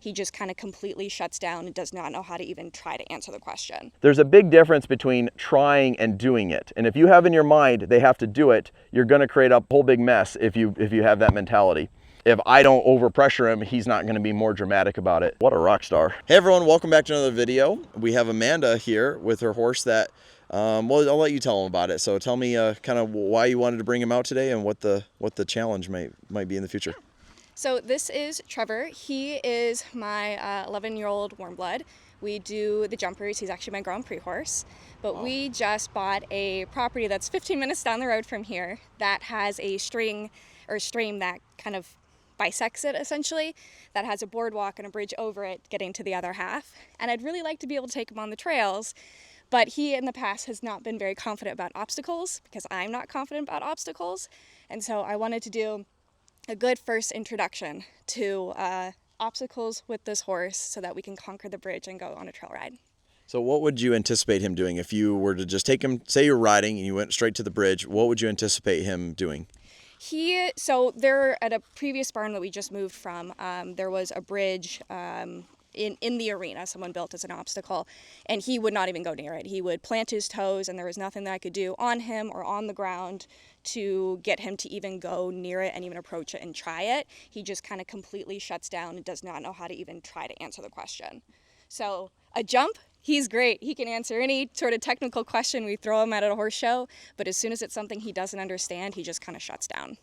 he just kind of completely shuts down and does not know how to even try to answer the question. There's a big difference between trying and doing it. And if you have in your mind they have to do it, you're going to create a whole big mess if you have that mentality. If I don't overpressure him, he's not going to be more dramatic about it. What a rock star. Hey everyone, welcome back to another video. We have Amanda here with her horse that, well, I'll let you tell him about it. So tell me kind of why you wanted to bring him out today and what the challenge might be in the future. So this is Trevor. He is my 11-year-old warm blood. We do the jumpers. He's actually my Grand Prix horse. But we just bought a property that's 15 minutes down the road from here that has a stream that kind of bisects it essentially, that has a boardwalk and a bridge over it getting to the other half. And I'd really like to be able to take him on the trails, but he in the past has not been very confident about obstacles because I'm not confident about obstacles. And so I wanted to do a good first introduction to obstacles with this horse so that we can conquer the bridge and go on a trail ride. So what would you anticipate him doing if you were to just take him, say you're riding and you went straight to the bridge, what would you anticipate him doing? So there at a previous barn that we just moved from, there was a bridge in the arena someone built as an obstacle, and he would not even go near it. He would plant his toes, and there was nothing that I could do on him or on the ground to get him to even go near it and even approach it and try it. He just kind of completely shuts down and does not know how to even try to answer the question. So a jump, he's great. He can answer any sort of technical question we throw him at a horse show, but as soon as it's something he doesn't understand, he just kind of shuts down.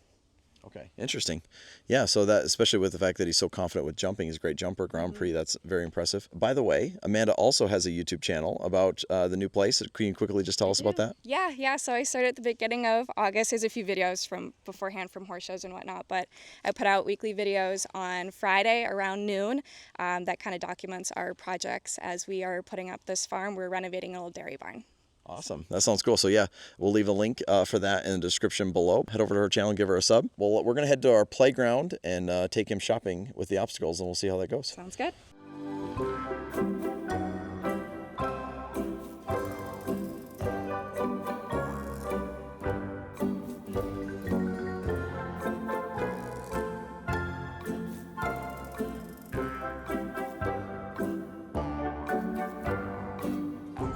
Okay, interesting. Yeah, so that, especially with the fact that he's so confident with jumping, he's a great jumper, Grand Prix, that's very impressive. By the way, Amanda also has a YouTube channel about the new place. Can you quickly just tell us about that? Yeah, so I started at the beginning of August. There's a few videos from beforehand from horse shows and whatnot, but I put out weekly videos on Friday around noon that kind of documents our projects as we are putting up this farm. We're renovating an old dairy barn. Awesome. That sounds cool. So yeah, we'll leave a link for that in the description below. Head over to her channel and give her a sub. Well, we're going to head to our playground and take him shopping with the obstacles, and we'll see how that goes. Sounds good.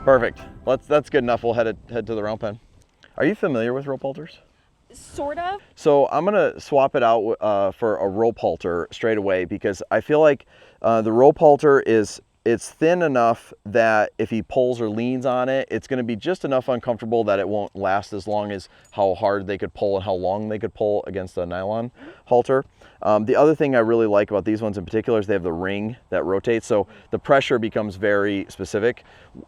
Perfect. That's good enough. We'll head to the round pen. Are you familiar with rope halters? Sort of. So I'm gonna swap it out for a rope halter straight away because I feel like the rope halter it's thin enough that if he pulls or leans on it, it's going to be just enough uncomfortable that it won't last as long as how hard they could pull and how long they could pull against a nylon halter. The other thing I really like about these ones in particular is they have the ring that rotates, so the pressure becomes very specific.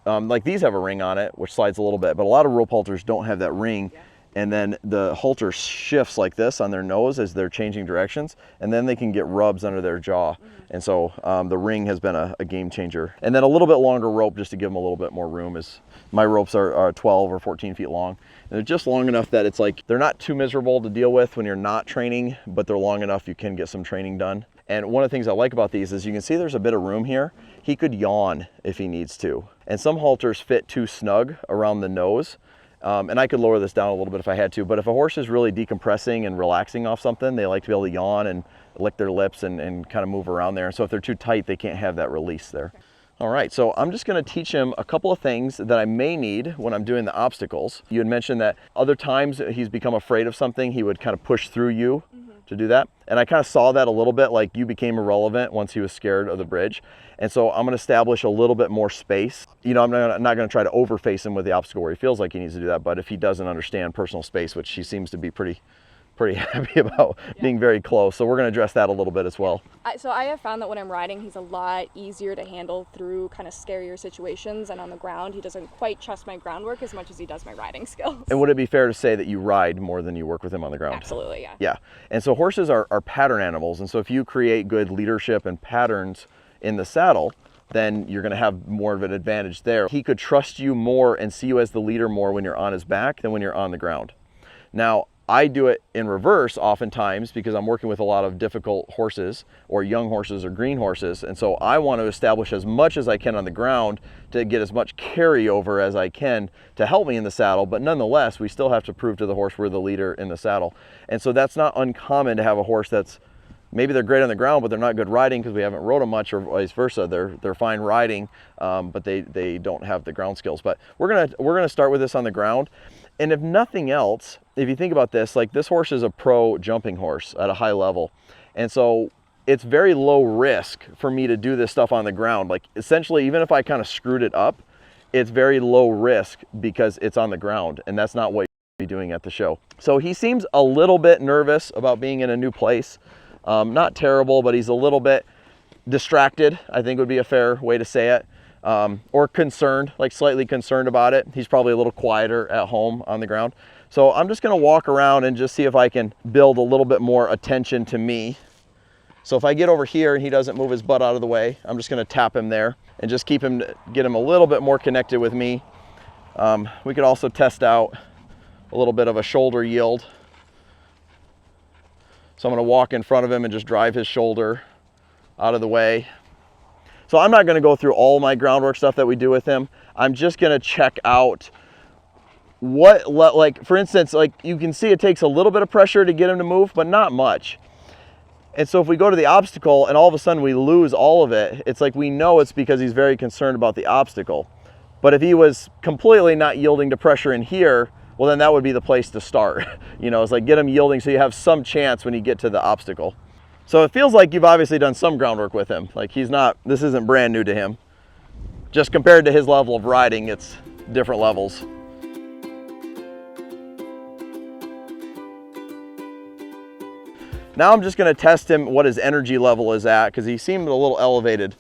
Like these have a ring on it, which slides a little bit, but a lot of rope halters don't have that ring. And then the halter shifts like this on their nose as they're changing directions, and then they can get rubs under their jaw. And so the ring has been a game changer. And then a little bit longer rope just to give them a little bit more room. Is my ropes are 12 or 14 feet long. And they're just long enough that it's like, they're not too miserable to deal with when you're not training, but they're long enough you can get some training done. And one of the things I like about these is you can see there's a bit of room here. He could yawn if he needs to. And some halters fit too snug around the nose. And I could lower this down a little bit if I had to, but if a horse is really decompressing and relaxing off something, they like to be able to yawn and lick their lips and kind of move around there. And so if they're too tight, they can't have that release there. All right, so I'm just gonna teach him a couple of things that I may need when I'm doing the obstacles. You had mentioned that other times he's become afraid of something, he would kind of push through you to do that. And I kind of saw that a little bit, like you became irrelevant once he was scared of the bridge. And so I'm gonna establish a little bit more space. You know, I'm not gonna try to overface him with the obstacle where he feels like he needs to do that, but if he doesn't understand personal space, which he seems to be pretty happy about being very close. So we're gonna address that a little bit as well. So I have found that when I'm riding, he's a lot easier to handle through kind of scarier situations, and on the ground, he doesn't quite trust my groundwork as much as he does my riding skills. And would it be fair to say that you ride more than you work with him on the ground? Absolutely, yeah. Yeah, and so horses are pattern animals, and so if you create good leadership and patterns in the saddle, then you're gonna have more of an advantage there. He could trust you more and see you as the leader more when you're on his back than when you're on the ground. Now, I do it in reverse oftentimes because I'm working with a lot of difficult horses or young horses or green horses. And so I want to establish as much as I can on the ground to get as much carryover as I can to help me in the saddle. But nonetheless, we still have to prove to the horse we're the leader in the saddle. And so that's not uncommon to have a horse that's maybe they're great on the ground, but they're not good riding because we haven't rode them much, or vice versa. They're fine riding, but they don't have the ground skills. But we're gonna start with this on the ground. And if nothing else, if you think about this, like this horse is a pro jumping horse at a high level. And so it's very low risk for me to do this stuff on the ground. Like essentially, even if I kind of screwed it up, it's very low risk because it's on the ground, and that's not what you'll be doing at the show. So he seems a little bit nervous about being in a new place. Not terrible, but he's a little bit distracted, I think would be a fair way to say it. Or concerned, like slightly concerned about it. He's probably a little quieter at home on the ground. So I'm just gonna walk around and just see if I can build a little bit more attention to me. So if I get over here and he doesn't move his butt out of the way, I'm just gonna tap him there and just get him a little bit more connected with me. We could also test out a little bit of a shoulder yield. So I'm gonna walk in front of him and just drive his shoulder out of the way. So I'm not gonna go through all my groundwork stuff that we do with him. I'm just gonna check out like for instance, like you can see it takes a little bit of pressure to get him to move, but not much. And so if we go to the obstacle and all of a sudden we lose all of it, it's like we know it's because he's very concerned about the obstacle. But if he was completely not yielding to pressure in here, well then that would be the place to start. You know, it's like get him yielding so you have some chance when you get to the obstacle. So it feels like you've obviously done some groundwork with him. Like this isn't brand new to him. Just compared to his level of riding, it's different levels. Now I'm just gonna test him what his energy level is at, because he seemed a little elevated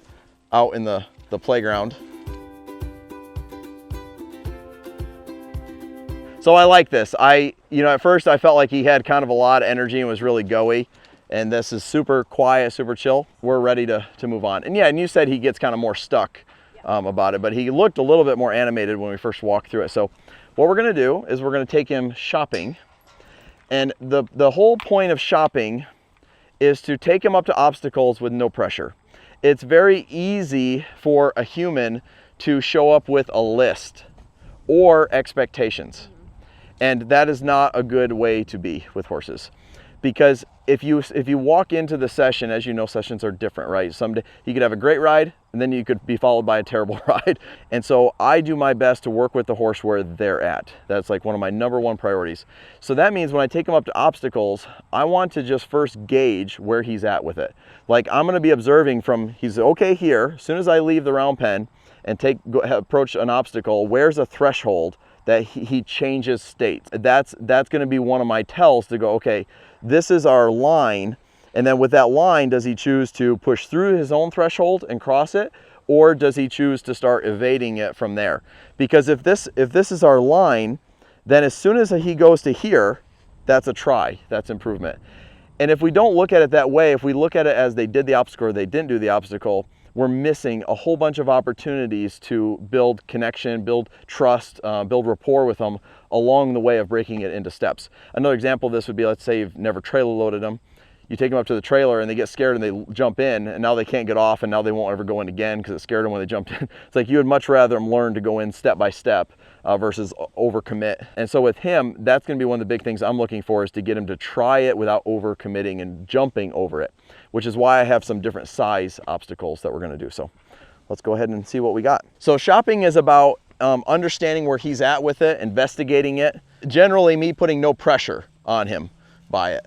out in the playground. So I like this. At first I felt like he had kind of a lot of energy and was really go-y. And this is super quiet, super chill. We're ready to move on. And yeah, and you said he gets kind of more stuck about it, but he looked a little bit more animated when we first walked through it. So what we're gonna do is we're gonna take him shopping. And the whole point of shopping is to take him up to obstacles with no pressure. It's very easy for a human to show up with a list or expectations. And that is not a good way to be with horses. Because if you walk into the session, as you know, sessions are different, right? Someday you could have a great ride and then you could be followed by a terrible ride. And so I do my best to work with the horse where they're at. That's like one of my #1 priorities. So that means when I take him up to obstacles, I want to just first gauge where he's at with it. Like I'm gonna be observing from, he's okay here. As soon as I leave the round pen and approach an obstacle, where's a threshold that he changes states? That's gonna be one of my tells to go, okay, this is our line. And then with that line, does he choose to push through his own threshold and cross it? Or does he choose to start evading it from there? Because if this is our line, then as soon as he goes to here, that's a try, that's improvement. And if we don't look at it that way, if we look at it as they did the obstacle or they didn't do the obstacle, we're missing a whole bunch of opportunities to build connection, build trust, build rapport with them along the way of breaking it into steps. Another example of this would be, let's say you've never trailer loaded them. You take them up to the trailer and they get scared and they jump in, and now they can't get off, and now they won't ever go in again because it scared them when they jumped in. It's like you would much rather them learn to go in step by step versus overcommit. And so with him, that's going to be one of the big things I'm looking for, is to get him to try it without overcommitting and jumping over it, which is why I have some different size obstacles that we're going to do. So let's go ahead and see what we got. So shopping is about understanding where he's at with it, investigating it. Generally me putting no pressure on him by it.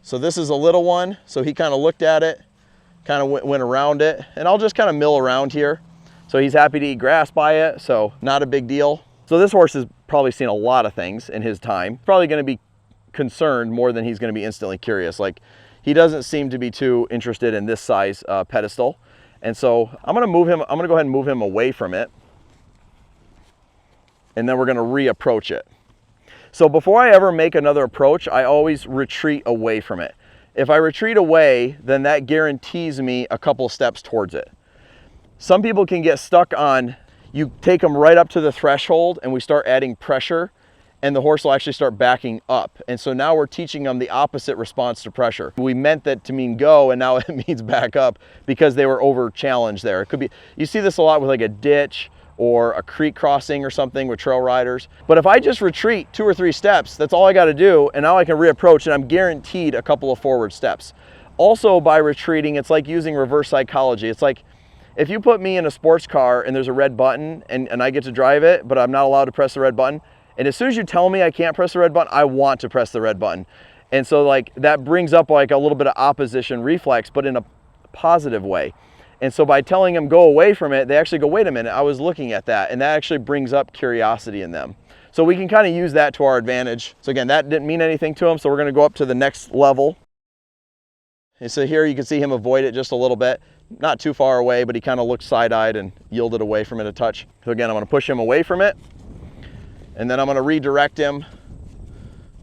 So this is a little one. So he kind of looked at it, kind of went around it, and I'll just kind of mill around here. So he's happy to eat grass by it, so not a big deal. So this horse has probably seen a lot of things in his time. Probably going to be concerned more than he's going to be instantly curious. Like he doesn't seem to be too interested in this size pedestal. And so I'm going to move him. I'm going to go ahead and move him away from it. And then we're going to reapproach it. So before I ever make another approach, I always retreat away from it. If I retreat away, then that guarantees me a couple steps towards it. Some people can get stuck on, you take them right up to the threshold and we start adding pressure, and the horse will actually start backing up. And so now we're teaching them the opposite response to pressure. We meant that to mean go, and now it means back up because they were over challenged there. It could be, you see this a lot with like a ditch or a creek crossing or something with trail riders. But if I just retreat 2 or 3 steps, that's all I got to do, and now I can reapproach, and I'm guaranteed a couple of forward steps. Also, by retreating, it's like using reverse psychology. It's like if you put me in a sports car and there's a red button and I get to drive it, but I'm not allowed to press the red button, and as soon as you tell me I can't press the red button, I want to press the red button. And so like that brings up like a little bit of opposition reflex, but in a positive way. And so by telling them go away from it, they actually go, wait a minute, I was looking at that. And that actually brings up curiosity in them. So we can kind of use that to our advantage. So again, that didn't mean anything to him. So we're going to go up to the next level. And so here you can see him avoid it just a little bit. Not too far away, but he kind of looked side-eyed and yielded away from it a touch. So again, I'm going to push him away from it. And then I'm going to redirect him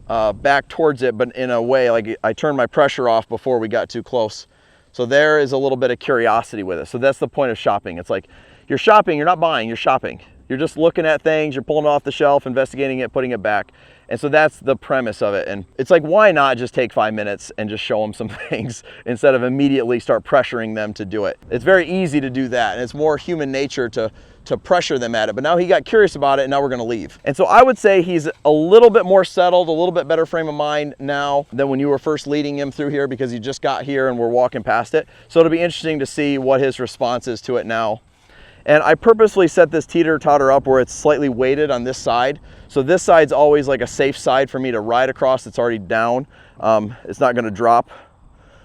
back towards it, but in a way, like I turned my pressure off before we got too close. So there is a little bit of curiosity with it. So that's the point of shopping. It's like you're shopping, you're not buying, you're shopping. You're just looking at things, you're pulling it off the shelf, investigating it, putting it back. And so that's the premise of it. And it's like, why not just take 5 minutes and just show them some things instead of immediately start pressuring them to do it? It's very easy to do that. And it's more human nature to pressure them at it. But now he got curious about it and now we're gonna leave. And so I would say he's a little bit more settled, a little bit better frame of mind now than when you were first leading him through here, because he just got here and we're walking past it. So it'll be interesting to see what his response is to it now. And I purposely set this teeter-totter up where it's slightly weighted on this side. So this side's always like a safe side for me to ride across. It's already down. It's not gonna drop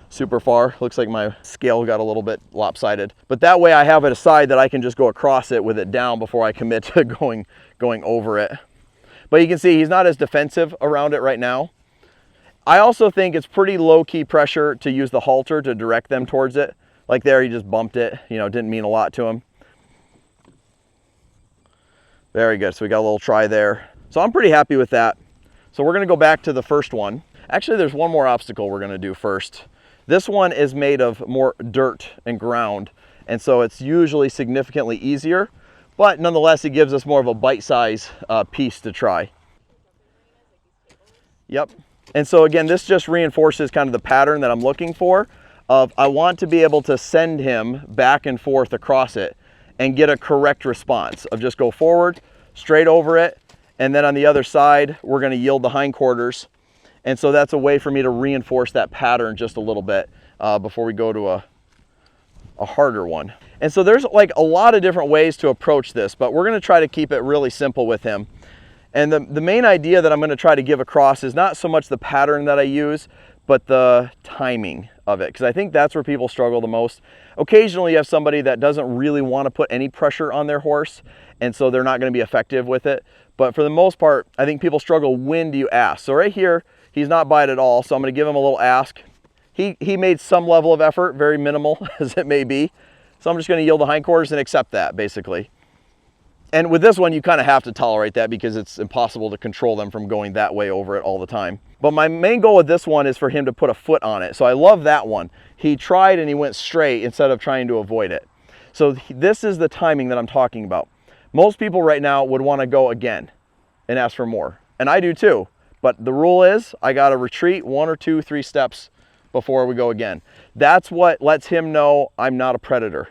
super far. Looks like my scale got a little bit lopsided. But that way I have it aside that I can just go across it with it down before I commit to going over it. But you can see he's not as defensive around it right now. I also think it's pretty low-key pressure to use the halter to direct them towards it. Like there, he just bumped it. You know, it didn't mean a lot to him. Very good, so we got a little try there. So I'm pretty happy with that. So we're gonna go back to the first one. Actually, there's one more obstacle we're gonna do first. This one is made of more dirt and ground, and so it's usually significantly easier, but nonetheless, it gives us more of a bite-size piece to try. Yep. And so again, this just reinforces kind of the pattern that I'm looking for of I want to be able to send him back and forth across it and get a correct response of just go forward, straight over it, and then on the other side, we're gonna yield the hindquarters. And so that's a way for me to reinforce that pattern just a little bit before we go to a harder one. And so there's like a lot of different ways to approach this, but we're gonna try to keep it really simple with him. And the main idea that I'm gonna try to give across is not so much the pattern that I use, but the timing of it, because I think that's where people struggle the most. Occasionally you have somebody that doesn't really want to put any pressure on their horse, and so they're not going to be effective with it. But for the most part, I think people struggle, when do you ask? So right here, he's not by it at all, so I'm going to give him a little ask. He made some level of effort, very minimal as it may be. So I'm just going to yield the hindquarters and accept that, basically. And with this one, you kind of have to tolerate that because it's impossible to control them from going that way over it all the time. But my main goal with this one is for him to put a foot on it. So I love that one. He tried and he went straight instead of trying to avoid it. So this is the timing that I'm talking about. Most people right now would want to go again and ask for more. And I do too. But the rule is I got to retreat 1 or 2, 3 steps before we go again. That's what lets him know I'm not a predator.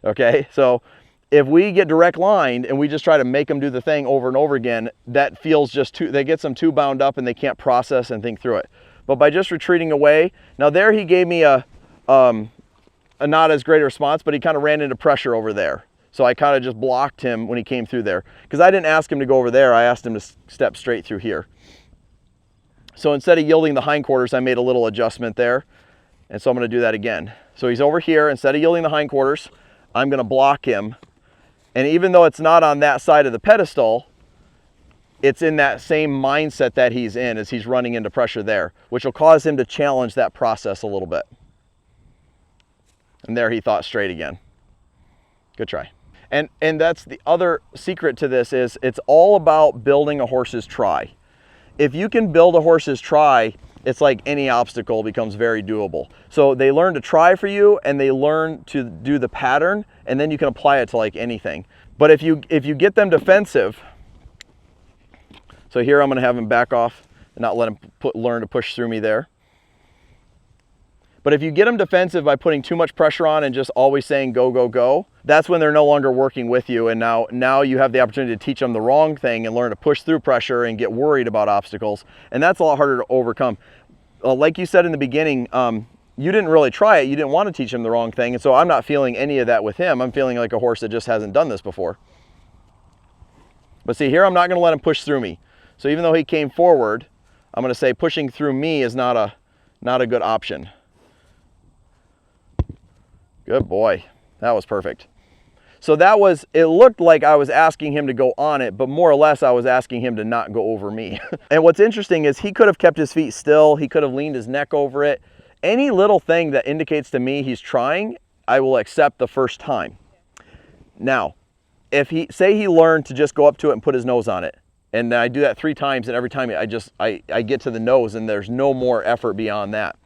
Okay, so if we get direct lined and we just try to make them do the thing over and over again, that feels just too, that gets them too bound up and they can't process and think through it. But by just retreating away, now there he gave me a not as great a response, but he kind of ran into pressure over there. So I kind of just blocked him when he came through there. Because I didn't ask him to go over there, I asked him to step straight through here. So instead of yielding the hindquarters, I made a little adjustment there. And so I'm going to do that again. So he's over here, instead of yielding the hindquarters, I'm going to block him. And even though it's not on that side of the pedestal, it's in that same mindset that he's in as he's running into pressure there, which will cause him to challenge that process a little bit. And there he thought straight again. Good try. And that's the other secret to this is it's all about building a horse's try. If you can build a horse's try, it's like any obstacle becomes very doable. So they learn to try for you and they learn to do the pattern, and then you can apply it to like anything. But if you get them defensive, so here I'm going to have him back off and not let him learn to push through me there. But if you get them defensive by putting too much pressure on and just always saying go, go, go, that's when they're no longer working with you. And now you have the opportunity to teach them the wrong thing and learn to push through pressure and get worried about obstacles. And that's a lot harder to overcome. Like you said in the beginning, you didn't really try it. You didn't want to teach him the wrong thing. And so I'm not feeling any of that with him. I'm feeling like a horse that just hasn't done this before. But see, here I'm not going to let him push through me. So even though he came forward, I'm going to say pushing through me is not a good option. Good boy. That was perfect. So it looked like I was asking him to go on it, but more or less I was asking him to not go over me. And what's interesting is he could have kept his feet still. He could have leaned his neck over it. Any little thing that indicates to me he's trying, I will accept the first time. Now, if he learned to just go up to it and put his nose on it, and I do that 3 times, and every time I get to the nose and there's no more effort beyond that.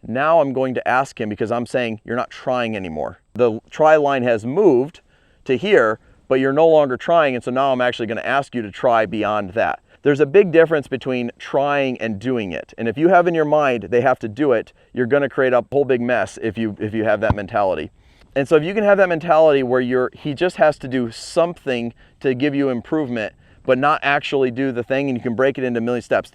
Now I'm going to ask him, because I'm saying you're not trying anymore. The try line has moved to here, but you're no longer trying, and so now I'm actually going to ask you to try beyond that. There's a big difference between trying and doing it. And if you have in your mind they have to do it, you're going to create a whole big mess if you have that mentality. And so if you can have that mentality where he just has to do something to give you improvement, but not actually do the thing, and you can break it into a million steps.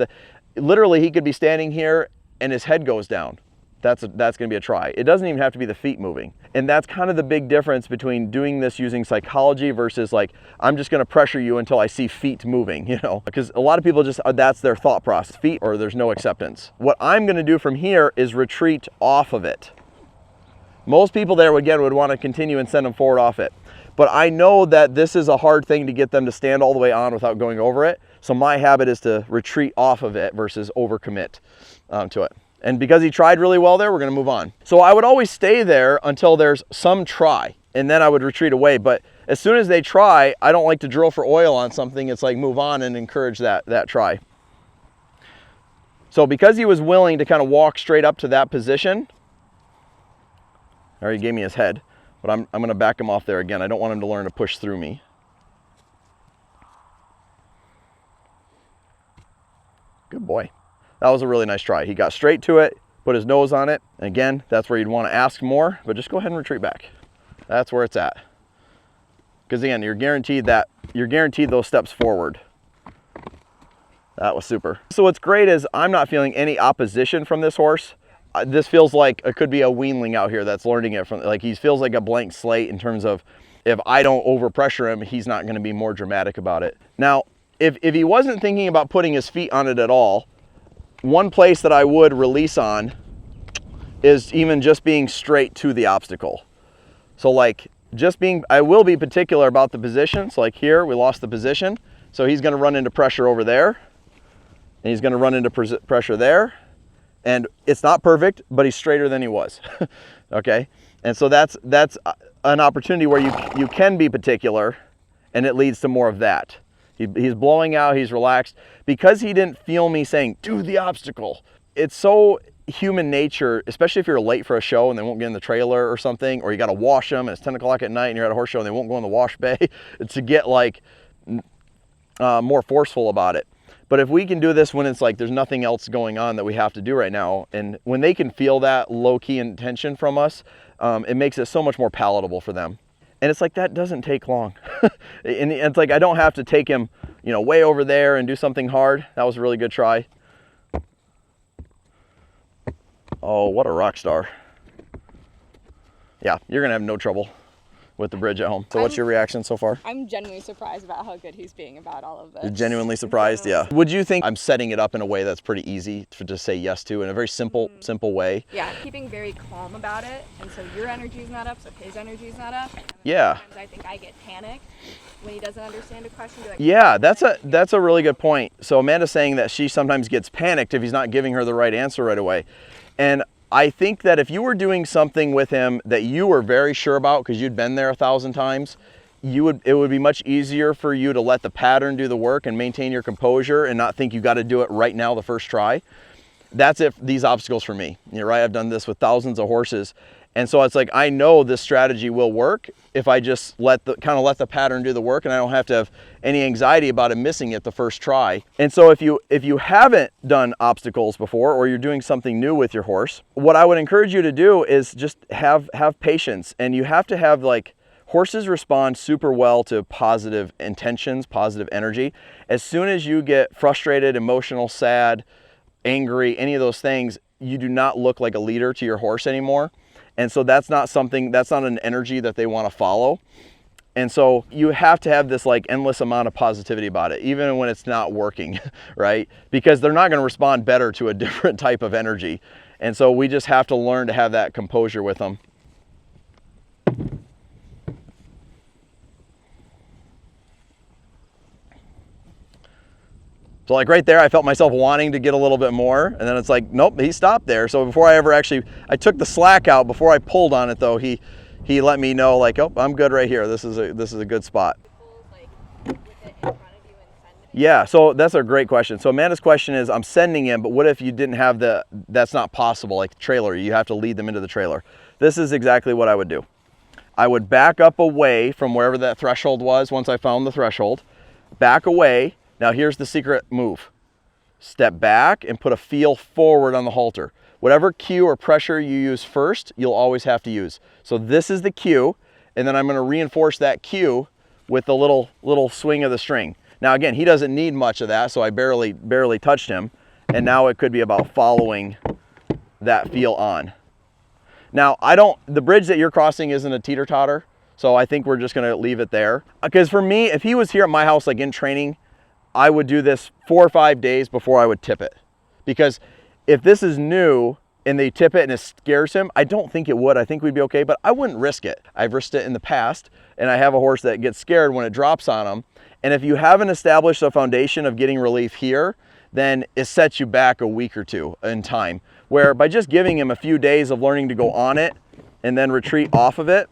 Literally, he could be standing here and his head goes down. That's going to be a try. It doesn't even have to be the feet moving. And that's kind of the big difference between doing this using psychology versus like, I'm just going to pressure you until I see feet moving, you know, because a lot of people that's their thought process, feet, or there's no acceptance. What I'm going to do from here is retreat off of it. Most people there would want to continue and send them forward off it. But I know that this is a hard thing to get them to stand all the way on without going over it. So my habit is to retreat off of it versus overcommit to it. And because he tried really well there, we're going to move on. So I would always stay there until there's some try, and then I would retreat away. But as soon as they try, I don't like to drill for oil on something. It's like move on and encourage that try. So because he was willing to kind of walk straight up to that position, he gave me his head, but I'm going to back him off there again. I don't want him to learn to push through me. Good boy. That was a really nice try. He got straight to it, put his nose on it. And again, that's where you'd want to ask more, but just go ahead and retreat back. That's where it's at. Because again, you're guaranteed those steps forward. That was super. So what's great is I'm not feeling any opposition from this horse. This feels like it could be a weanling out here that's learning it from, like he feels like a blank slate in terms of if I don't overpressure him, he's not going to be more dramatic about it. Now, if he wasn't thinking about putting his feet on it at all, one place that I would release on is even just being straight to the obstacle. So like I will be particular about the position. So like here, we lost the position. So he's going to run into pressure over there, and he's going to run into pressure there. And it's not perfect, but he's straighter than he was. Okay. And so that's an opportunity where you can be particular, and it leads to more of that. He's blowing out, he's relaxed. Because he didn't feel me saying, do the obstacle. It's so human nature, especially if you're late for a show and they won't get in the trailer or something, or you got to wash them and it's 10 o'clock at night and you're at a horse show and they won't go in the wash bay, to get like more forceful about it. But if we can do this when it's like there's nothing else going on that we have to do right now, and when they can feel that low-key intention from us, it makes it so much more palatable for them. And it's like, that doesn't take long. And it's like, I don't have to take him, way over there and do something hard. That was a really good try. Oh, what a rock star. Yeah, you're gonna have no trouble with the bridge at home. So what's your reaction so far? I'm genuinely surprised about how good he's being about all of this. You're genuinely surprised? Yeah. Would you think I'm setting it up in a way that's pretty easy to say yes to, in a very simple way? Yeah, keeping very calm about it, and so your energy's not up, so his energy's not up. Yeah. Sometimes I think I get panicked when he doesn't understand a question. Like, yeah, that's a really good point. So Amanda's saying that she sometimes gets panicked if he's not giving her the right answer right away. And I think that if you were doing something with him that you were very sure about because you'd been there 1,000 times, it would be much easier for you to let the pattern do the work and maintain your composure and not think you got to do it right now the first try. That's it, these obstacles for me. You're right, I've done this with thousands of horses, And so it's like, I know this strategy will work if I just let the pattern do the work, and I don't have to have any anxiety about it missing it the first try. And so if you haven't done obstacles before, or you're doing something new with your horse, what I would encourage you to do is just have patience. And you have to have, like, horses respond super well to positive intentions, positive energy. As soon as you get frustrated, emotional, sad, angry, any of those things, you do not look like a leader to your horse anymore. And so that's not an energy that they want to follow. And so you have to have this, like, endless amount of positivity about it, even when it's not working, right? Because they're not going to respond better to a different type of energy. And so we just have to learn to have that composure with them. So, like, right there, I felt myself wanting to get a little bit more, and then it's like, nope, he stopped there. So before I took the slack out. Before I pulled on it, though, he let me know, like, oh, I'm good right here. This is a good spot. Yeah, so that's a great question. So Amanda's question is, I'm sending him, but what if you didn't have that's not possible, like the trailer, you have to lead them into the trailer. This is exactly what I would do. I would back up away from wherever that threshold was. Once I found the threshold, back away. Now here's the secret move. Step back and put a feel forward on the halter. Whatever cue or pressure you use first, you'll always have to use. So this is the cue, and then I'm going to reinforce that cue with the little swing of the string. Now again, he doesn't need much of that, so I barely touched him, and now it could be about following that feel on. Now the bridge that you're crossing isn't a teeter-totter, so I think we're just going to leave it there. Because for me, if he was here at my house, like in training, I would do this 4 or 5 days before I would tip it. Because if this is new and they tip it and it scares him, I don't think it would. I think we'd be okay, but I wouldn't risk it. I've risked it in the past, and I have a horse that gets scared when it drops on him. And if you haven't established a foundation of getting relief here, then it sets you back a week or two in time. Where by just giving him a few days of learning to go on it and then retreat off of it,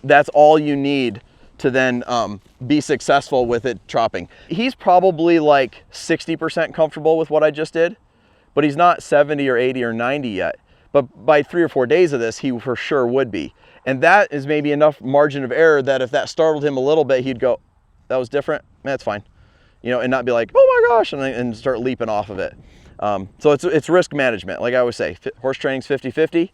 that's all you need to then be successful with it dropping. He's probably like 60% comfortable with what I just did, but he's not 70 or 80 or 90 yet. But by 3 or 4 days of this, he for sure would be. And that is maybe enough margin of error that if that startled him a little bit, he'd go, that was different, that's fine. You know, and not be like, oh my gosh, and start leaping off of it. So it's risk management. Like I always say, horse training's 50-50.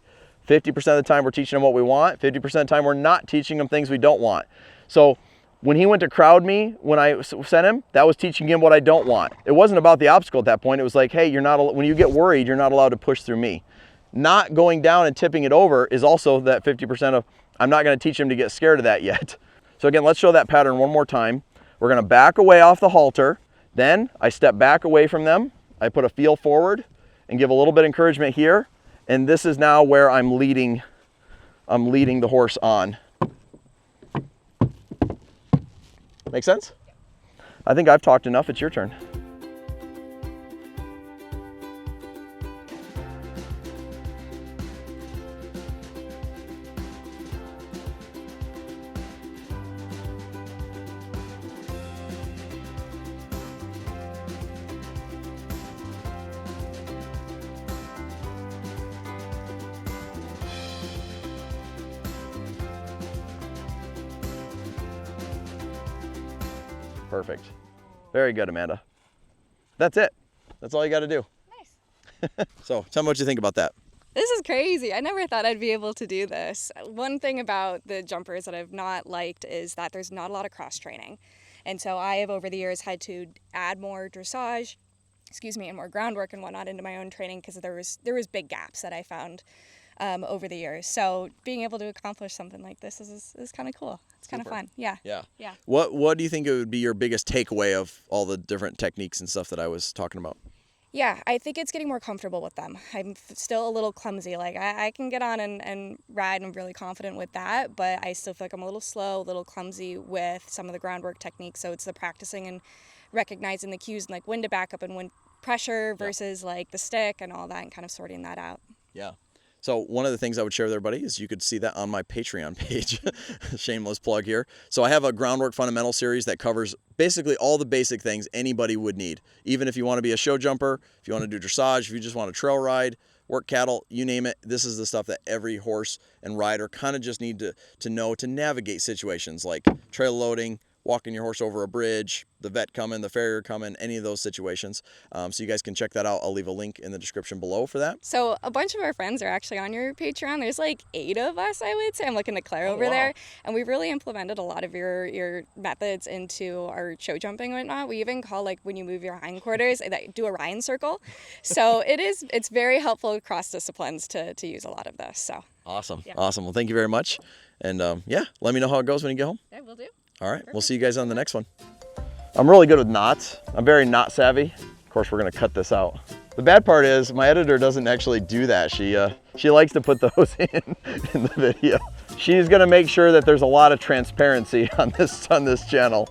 50% of the time we're teaching them what we want. 50% of the time we're not teaching them things we don't want. So when he went to crowd me, when I sent him, that was teaching him what I don't want. It wasn't about the obstacle at that point. It was like, hey, when you get worried, you're not allowed to push through me. Not going down and tipping it over is also that 50% of, I'm not going to teach him to get scared of that yet. So again, let's show that pattern one more time. We're going to back away off the halter. Then I step back away from them. I put a feel forward and give a little bit of encouragement here. And this is now where I'm leading the horse on. Make sense? I think I've talked enough. It's your turn. Perfect. Very good, Amanda. That's it. That's all you got to do. Nice. So tell me what you think about that. This is crazy. I never thought I'd be able to do this. One thing about the jumpers that I've not liked is that there's not a lot of cross training. And so I have over the years had to add more dressage, and more groundwork and whatnot into my own training because there was big gaps that I found over the years. So being able to accomplish something like this is kind of cool. It's kind of fun. Yeah. Yeah. Yeah. What do you think it would be your biggest takeaway of all the different techniques and stuff that I was talking about? Yeah, I think it's getting more comfortable with them. I'm still a little clumsy. Like I can get on and ride, and I'm really confident with that, but I still feel like I'm a little slow, a little clumsy with some of the groundwork techniques. So it's the practicing and recognizing the cues and like when to back up and when pressure versus like the stick and all that and kind of sorting that out. Yeah. So one of the things I would share with everybody is you could see that on my Patreon page. Shameless plug here. So I have a groundwork fundamental series that covers basically all the basic things anybody would need. Even if you want to be a show jumper, if you want to do dressage, if you just want to trail ride, work cattle, you name it. This is the stuff that every horse and rider kind of just need to know to navigate situations like trail loading, walking your horse over a bridge, the vet coming, the farrier coming, any of those situations. So you guys can check that out. I'll leave a link in the description below for that. So a bunch of our friends are actually on your Patreon. There's like 8 of us, I would say. I'm looking at Claire over there. And we've really implemented a lot of your methods into our show jumping and whatnot. We even call, like, when you move your hindquarters, do a Ryan circle. So it's very helpful across disciplines to use a lot of this. So awesome. Yeah. Awesome. Well, thank you very much. And yeah, let me know how it goes when you get home. Yeah, we'll do. All right. Perfect. We'll see you guys on the next one. I'm really good with knots. I'm very knot savvy. Of course, we're going to cut this out. The bad part is my editor doesn't actually do that. She likes to put those in the video. She's going to make sure that there's a lot of transparency on this channel.